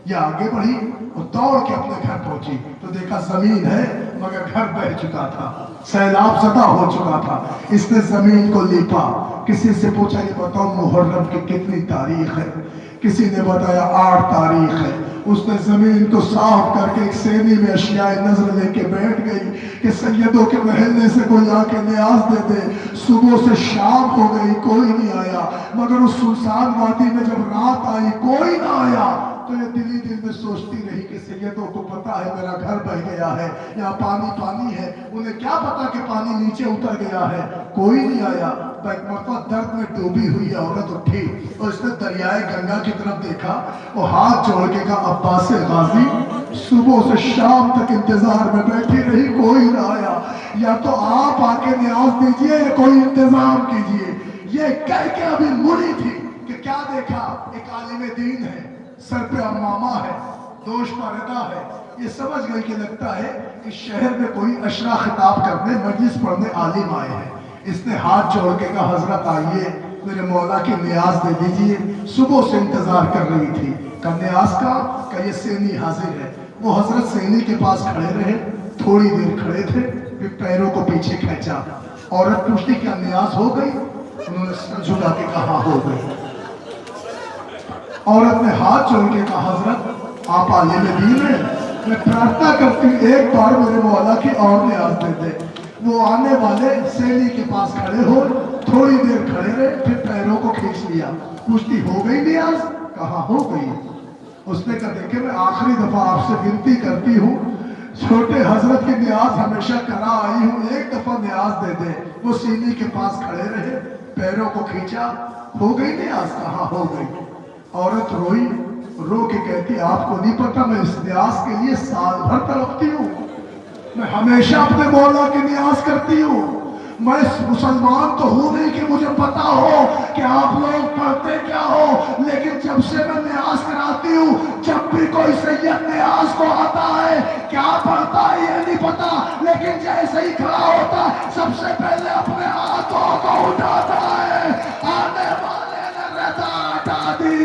یہ آگے بڑھی اور دوڑ کے اپنے گھر پہنچی تو دیکھا زمین ہے مگر گھر بہہ چکا تھا، سیلاب زدہ ہو چکا تھا۔ اس نے زمین کو لیپا، کسی سے پوچھا یہ بتاؤ محرم کی کتنی تاریخ ہے؟ کسی نے بتایا 8 تاریخ ہے۔ اس نے زمین کو صاف کر کے ایک سینی میں اشیاء نظر لے کے بیٹھ گئی کہ سیدوں کے محلے سے کوئی آ کے نیاز دے دے۔ صبح سے شام ہو گئی، کوئی نہیں آیا، مگر اس سنسان وادی میں جب رات آئی کوئی نہ آیا تو یہ دلی دل میں سوچتی رہی کہ سیدوں کو پتا ہے میرا گھر بہ گیا ہے، یہاں پانی پانی ہے، انہیں کیا پتا کہ پانی نیچے اتر گیا ہے، کوئی نہیں آیا۔ ایک مرتبہ درد میں ڈوبی ہوئی عورت اٹھی اور اس نے دریائے گنگا کی طرف دیکھا، وہ ہاتھ جوڑ کے کہا عباس غازی صبح سے شام تک انتظار میں بیٹھی رہی، کوئی نہ آیا، یا تو آپ آ کے نیاز دیجئے یا کوئی انتظام کیجئے۔ یہ کہہ کے ابھی مڑی تھی کہ کیا دیکھا، ایک عالم دین ہے، سر پہ امامہ ہے، دوش پردہ ہے، یہ سمجھ گئی کہ لگتا ہے کہ شہر میں کوئی اشرا خطاب کرنے مجلس پڑھنے عالم آئے ہیں۔ اس نے ہاتھ جوڑ کے کہا حضرت آئیے میرے مولا کی نیاز دے دیجئے، صبح سے انتظار کر رہی تھی۔ کہ نیاز کا کہ یہ سینی حاضر ہے۔ وہ حضرت سینی کے پاس کھڑے رہے، تھوڑی دیر کھڑے تھے، پھر پیروں کو پیچھے کھینچا۔ عورت پوچھتی کیا نیاز ہو گئی؟ انہوں نے سر جھکا کے کہا ہو گئی۔ عورت نے ہاتھ جوڑ کے کہا حضرت آپ عالم دین ہیں، میں پرارتھنا کرتی ہوں ایک بار میرے مولا کی اور نیاز دے دے۔ وہ آنے والے سینی کے پاس کھڑے ہو، تھوڑی دیر کھڑے رہے، پھر پیروں کو کھینچ لیا۔ پوچھتی ہو گئی نیاز؟ کہا ہو گئی۔ اس نے کہا دیکھیں میں آخری دفعہ آپ سے ونتی کرتی ہوں، چھوٹے حضرت کی نیاز ہمیشہ کرا آئی ہوں، ایک دفعہ نیاز دے دے۔ وہ سینی کے پاس کھڑے رہے، پیروں کو کھینچا، ہو گئی نیاز؟ کہا ہو گئی۔ عورت روئی، رو کے کہتی آپ کو نہیں پتا میں اس نیاز کے لیے سال بھر تڑپتی ہوں، میں ہمیشہ اپنے مولا کی نیاز کرتی ہوں، میں مسلمان تو ہوں نہیں کہ مجھے پتا ہو کہ آپ لوگ پڑھتے کیا ہو، لیکن جب سے میں نیاز کراتی ہوں جب بھی کوئی سید نیاز کو آتا ہے کیا پڑھتا ہے یہ نہیں پتا، لیکن جیسے ہی کھڑا ہوتا ہے سب سے پہلے اپنے ہاتھوں کو اٹھاتا ہے۔ آنے والے نے رضا ہٹا دی،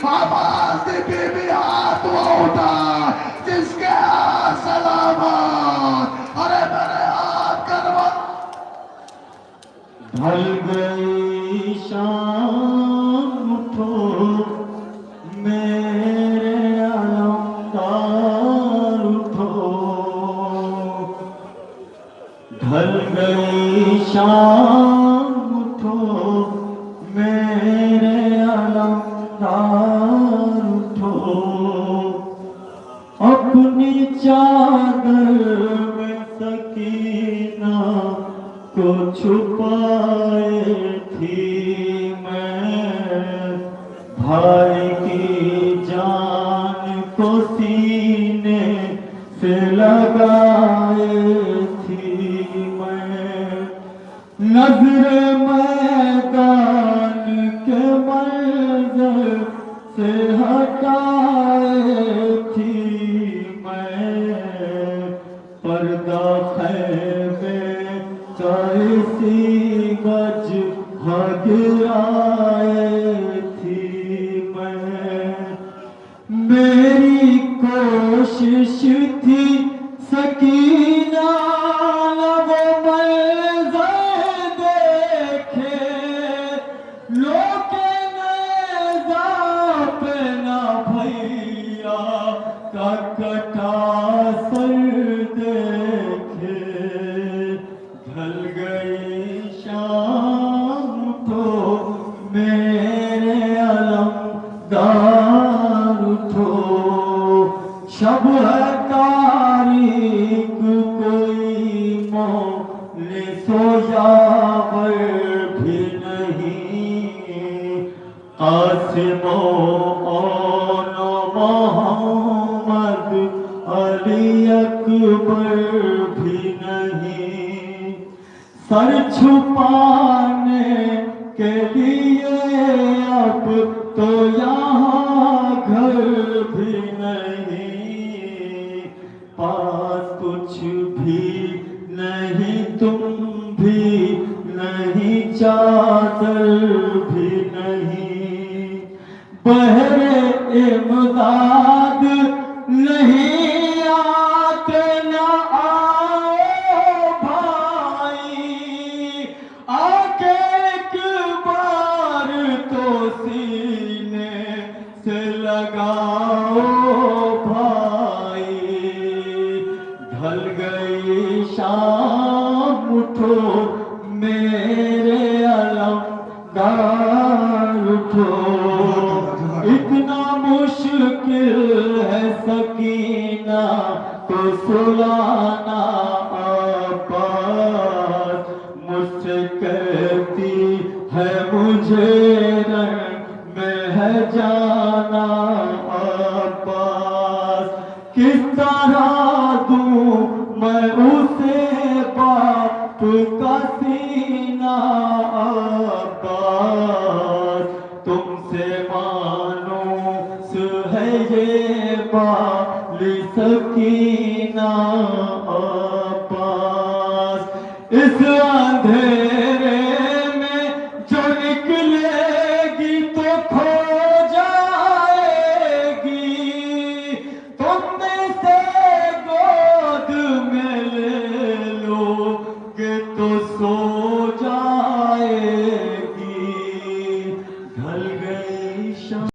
آواز دی بی بی ہاتھ وہ اٹھا جس کے ہاتھ سلامت، ارے میرے ہاتھ کروا۔ ڈھل گئی شام اٹھو میرے علمدار اٹھو، ڈھل گئی شام اٹھو میرے علمدار اٹھو، اپنی چادر میں سکینہ کو چھپائے تھی میں، بھائی کی جان کو سینے سے لگائے تھی میں، نظر میدان کے منظر سے ہٹائے تھی میں، پردہ خیمے کا اسی وجہ گرائے تھی میں، میری کوشش تھی سکینہ نہ وہ منظر دیکھے، لوگ نیزہ پہ نہ بھیا کا کٹا سر دیکھے، ڈھل گئی شام اٹھو میرے علمدار اٹھو، شب ہے تاریک کوئی مونس و یاور بھی نہیں، قاسم و آن و محمد علی اکبر بھی نہیں، سر چھپانے کے لیے اب تو یہاں گھر بھی نہیں، پاس کچھ بھی نہیں تم بھی نہیں چادر بھی نہیں، بہر امداد یاد نہیں آتے نہ آؤ بھائی آکے ایک بار تو سینے سے لگاؤ بھائی ڈھل گئی شام اٹھو میرے علمدار اٹھو اتنا مشکل ہے سکینہ کو سلانا عباس مجھ سے کہتی ہے مجھے رنگ میں ہے جانا عباس کس طرح دوں میں اسے باپ کا سینہ عباس تم سے مانوس ہے یہ بالی سکینہ عباس اس اندھیرے